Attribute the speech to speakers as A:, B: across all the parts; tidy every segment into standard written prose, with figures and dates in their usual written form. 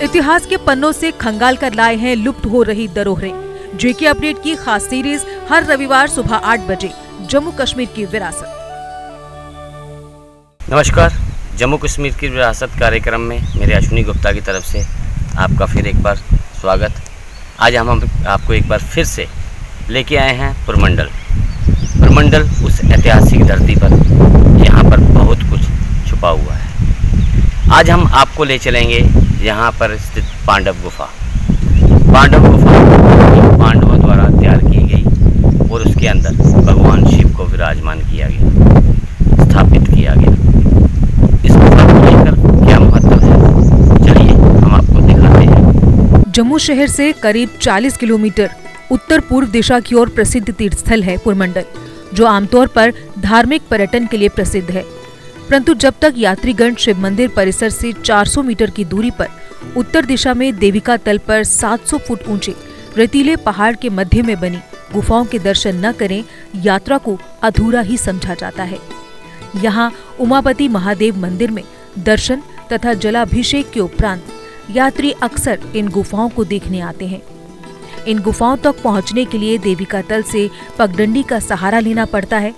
A: इतिहास के पन्नों से खंगाल कर लाए हैं लुप्त हो रही धरोहरें। जेके अपडेट की खास सीरीज हर रविवार सुबह 8 बजे जम्मू कश्मीर की विरासत।
B: नमस्कार, जम्मू कश्मीर की विरासत कार्यक्रम में मेरे अश्विनी गुप्ता की तरफ से आपका फिर एक बार स्वागत। आज हम आपको एक बार फिर से लेके आए हैं पुरमंडल उस ऐतिहासिक धरती पर यहाँ पर बहुत कुछ छुपा हुआ है। आज हम आपको ले चलेंगे यहाँ पर स्थित पांडव गुफा पांडवों द्वारा तैयार की गई और उसके अंदर भगवान शिव को विराजमान किया गया, स्थापित किया गया। इस गुफा को लेकर क्या महत्व है, चलिए हम आपको दिखाते हैं।
A: जम्मू शहर से करीब 40 किलोमीटर उत्तर पूर्व दिशा की ओर प्रसिद्ध तीर्थ स्थल है पुरमंडल, जो आमतौर पर धार्मिक पर्यटन के लिए प्रसिद्ध है। परंतु जब तक यात्रीगण शिव मंदिर परिसर से 400 मीटर की दूरी पर उत्तर दिशा में देविका तल पर 700 फुट ऊंचे रेतीले पहाड़ के मध्य में बनी गुफाओं के दर्शन न करें, यात्रा को अधूरा ही समझा जाता है। यहाँ उमापति महादेव मंदिर में दर्शन तथा जलाभिषेक के उपरांत यात्री अक्सर इन गुफाओं को देखने आते हैं। इन गुफाओं तक पहुँचने के लिए देविका तल से पगडंडी का सहारा लेना पड़ता है।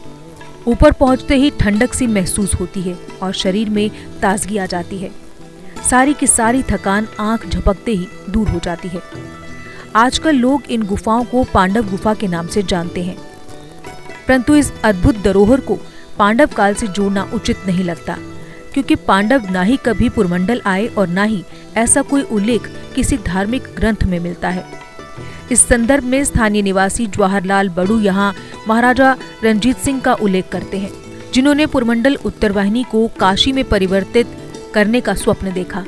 A: ऊपर पहुँचते ही ठंडक सी महसूस होती है और शरीर में ताजगी आ जाती है। सारी की सारी थकान आंख झपकते ही दूर हो जाती है। आजकल लोग इन गुफाओं को पांडव गुफा के नाम से जानते हैं, परंतु इस अद्भुत धरोहर को पांडव काल से जोड़ना उचित नहीं लगता, क्योंकि पांडव ना ही कभी पुरमंडल आए और ना ही ऐसा कोई उल्लेख किसी धार्मिक ग्रंथ में मिलता है। इस संदर्भ में स्थानीय निवासी जवाहरलाल बड़ू यहाँ महाराजा रणजीत सिंह का उल्लेख करते हैं, जिन्होंने पुरमंडल उत्तर वाहिनी को काशी में परिवर्तित करने का स्वप्न देखा।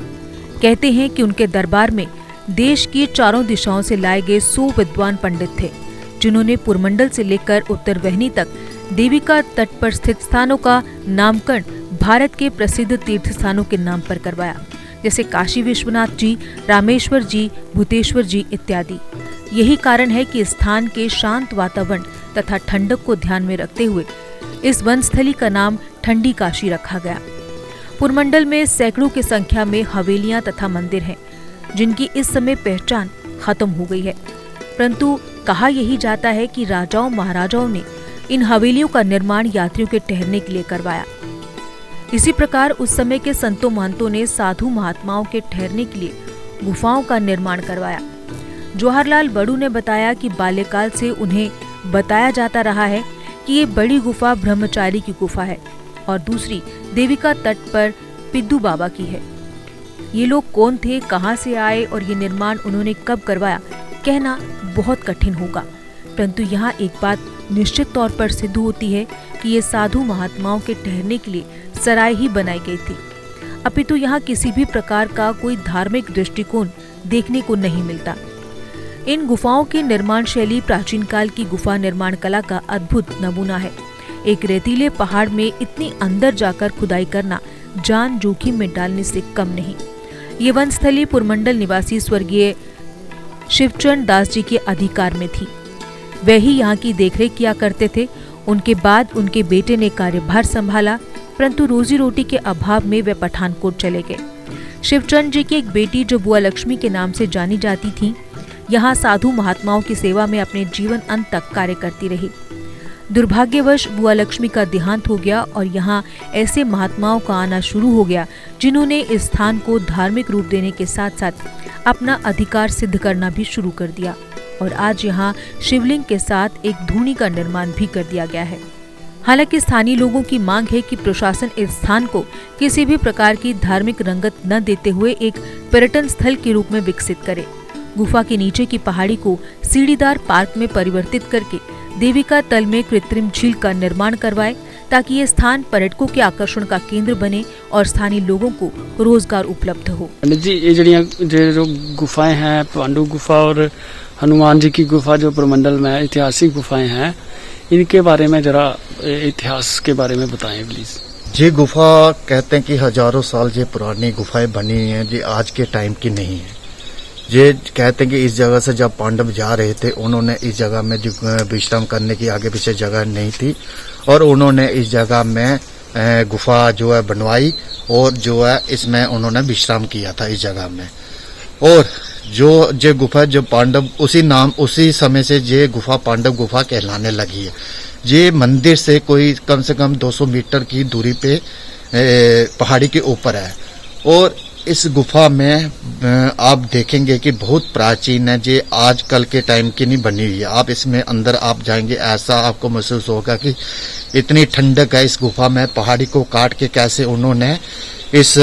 A: कहते हैं कि उनके दरबार में देश की चारों दिशाओं से लाए गए 100 विद्वान पंडित थे, जिन्होंने पुरमंडल से लेकर उत्तर वाहिनी तक देविका तट पर स्थित स्थानों का नामकरण भारत के प्रसिद्ध तीर्थ स्थानों के नाम पर करवाया, जैसे काशी विश्वनाथ जी, रामेश्वर जी, भूतेश्वर जी इत्यादि। यही कारण है कि स्थान के शांत वातावरण तथा ठंडक को ध्यान में रखते हुए इस वनस्थली का नाम ठंडी काशी रखा गया। पुरमंडल में सैकड़ों की संख्या में हवेलियां तथा मंदिर हैं, जिनकी इस समय पहचान खत्म हो गई है, परंतु कहा यही जाता है कि राजाओं महाराजाओं ने इन हवेलियों का निर्माण यात्रियों के ठहरने के लिए करवाया। इसी प्रकार उस समय के संतों महंतों ने साधु महात्माओं के ठहरने के लिए गुफाओं का निर्माण करवाया। जवाहरलाल बड़ू ने बताया कि बाल्यकाल से उन्हें बताया जाता रहा है कि ये बड़ी गुफा ब्रह्मचारी की गुफा है और दूसरी देविका तट पर पिद्दू बाबा की है। ये लोग कौन थे, कहां से आए और ये निर्माण उन्होंने कब करवाया, कहना बहुत कठिन होगा, परंतु यहाँ एक बात निश्चित तौर पर सिद्ध होती है कि ये साधु महात्माओं के ठहरने के लिए सराय ही बनाई गई थी, अपितु यहाँ किसी भी प्रकार का कोई धार्मिक दृष्टिकोण देखने को नहीं मिलता। इन गुफाओं की निर्माण शैली प्राचीन काल की गुफा निर्माण कला का अद्भुत नमूना है। एक रेतीले पहाड़ में इतनी अंदर जाकर खुदाई करना जान जोखिम में डालने से कम नहीं। ये वनस्थली पुरमंडल निवासी स्वर्गीय शिवचरण दास जी के अधिकार में थी। वे ही यहाँ की देखरेख किया करते थे। उनके बाद उनके बेटे ने कार्यभार संभाला, परंतु रोजी रोटी के अभाव में वे पठानकोट चले गए। शिवचरण जी की एक बेटी जो बुआ लक्ष्मी के नाम से जानी जाती थी, यहाँ साधु महात्माओं की सेवा में अपने जीवन अंत तक कार्य करती रही। दुर्भाग्यवश बुआ लक्ष्मी का देहांत हो गया और यहाँ ऐसे महात्माओं का आना शुरू हो गया, जिन्होंने इस स्थान को धार्मिक रूप देने के साथ साथ अपना अधिकार सिद्ध करना भी शुरू कर दिया और आज यहाँ शिवलिंग के साथ एक धूनी का निर्माण भी कर दिया गया है। हालांकि स्थानीय लोगों की मांग है कि प्रशासन इस स्थान को किसी भी प्रकार की धार्मिक रंगत न देते हुए एक पर्यटन स्थल के रूप में विकसित करे। गुफा के नीचे की पहाड़ी को सीढ़ीदार पार्क में परिवर्तित करके देविका तल में कृत्रिम झील का निर्माण करवाए, ताकि ये स्थान पर्यटकों के आकर्षण का केंद्र बने और स्थानीय लोगों को रोजगार उपलब्ध हो।
C: जी, ये जो गुफाएं हैं, पांडु गुफा और हनुमान जी की गुफा जो पुरमंडल में ऐतिहासिक गुफाएं हैं, इनके बारे में जरा इतिहास के बारे में बताएं प्लीज।
D: ये गुफा कहते हैं कि हजारों साल ये पुरानी गुफाएं बनी हैं, ये आज के टाइम की नहीं है। ये कहते हैं कि इस जगह से जब पांडव जा रहे थे, उन्होंने इस जगह में जो विश्राम करने की आगे पीछे जगह नहीं थी और उन्होंने इस जगह में गुफा जो है बनवाई और जो है इसमें उन्होंने विश्राम किया था इस जगह में। और जो गुफा जो पांडव उसी समय से ये गुफा पांडव गुफा कहलाने लगी है। ये मंदिर से कोई कम से कम 200 मीटर की दूरी पे पहाड़ी के ऊपर है। और इस गुफा में आप देखेंगे कि बहुत प्राचीन है, ये आजकल के टाइम की नहीं बनी हुई है। आप इसमें अंदर आप जाएंगे, ऐसा आपको महसूस होगा कि इतनी ठंडक है इस गुफा में। पहाड़ी को काट के कैसे उन्होंने इस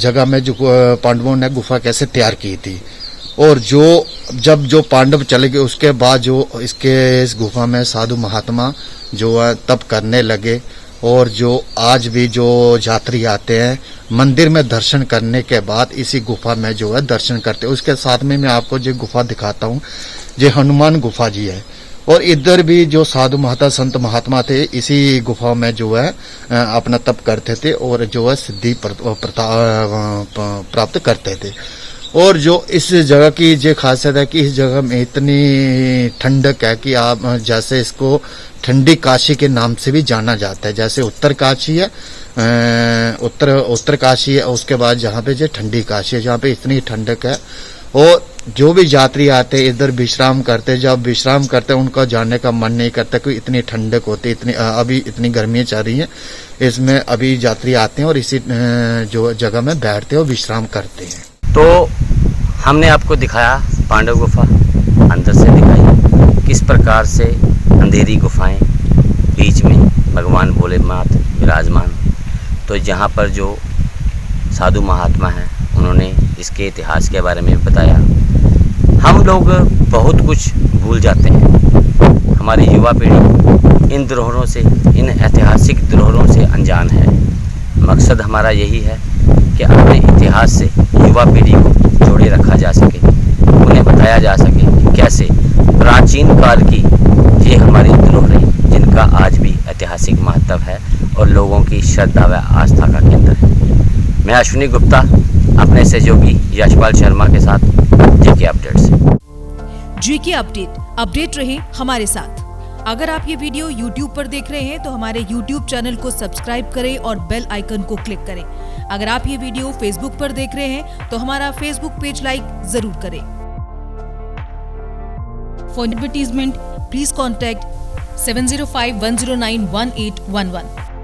D: जगह में जो पांडवों ने गुफा कैसे तैयार की थी। और जो पांडव चले गए उसके बाद जो इस गुफा में साधु महात्मा जो है तप करने लगे। और जो आज भी जो यात्री आते हैं मंदिर में दर्शन करने के बाद इसी गुफा में जो है दर्शन करते हैं। उसके साथ में मैं आपको जो गुफा दिखाता हूँ, ये हनुमान गुफा जी है। और इधर भी जो साधु महात्मा संत महात्मा थे इसी गुफा में जो है अपना तप करते थे और जो है सिद्धि प्राप्त करते थे। और जो इस जगह की ये खासियत है कि इस जगह में इतनी ठंडक है कि आप जैसे इसको ठंडी काशी के नाम से भी जाना जाता है। जैसे उत्तर काशी है, उत्तर काशी है, उसके बाद जहाँ पे जो ठंडी काशी है, जहाँ पे इतनी ठंडक है। और जो भी यात्री आते हैं इधर विश्राम करते, जब विश्राम करते हैं उनका जाने का मन नहीं करता क्योंकि इतनी ठंडक होती है। अभी इतनी गर्मियाँ चल रही हैं, इसमें अभी यात्री आते हैं और इसी जो जगह में बैठते हैं और विश्राम करते हैं।
B: तो हमने आपको दिखाया पांडव गुफा, अंदर से दिखाई किस प्रकार से अंधेरी गुफाएं, बीच में भगवान भोलेनाथ विराजमान। तो जहाँ पर जो साधु महात्मा हैं उन्होंने इसके इतिहास के बारे में बताया। हम लोग बहुत कुछ भूल जाते हैं, हमारी युवा पीढ़ी इन धरोहरों से, इन ऐतिहासिक धरोहरों से अनजान है। मकसद हमारा यही है कि अपने इतिहास से युवा पीढ़ी को जोड़े रखा जा सके, उन्हें बताया जा सके कि कैसे प्राचीन काल की ये हमारी धरोहरें जिनका आज भी ऐतिहासिक महत्व है और लोगों की श्रद्धा व आस्था का केंद्र है। मैं अश्विनी गुप्ता अपने सहयोगी यशपाल शर्मा के साथ जीके अपडेट से।
A: जीके अपडेट रहे हमारे साथ। अगर आप ये वीडियो YouTube पर देख रहे हैं तो हमारे YouTube चैनल को सब्सक्राइब करें और बेल आइकन को क्लिक करें। अगर आप ये वीडियो Facebook पर देख रहे हैं तो हमारा Facebook पेज लाइक जरूर करें। For advertisement please contact 7051091811।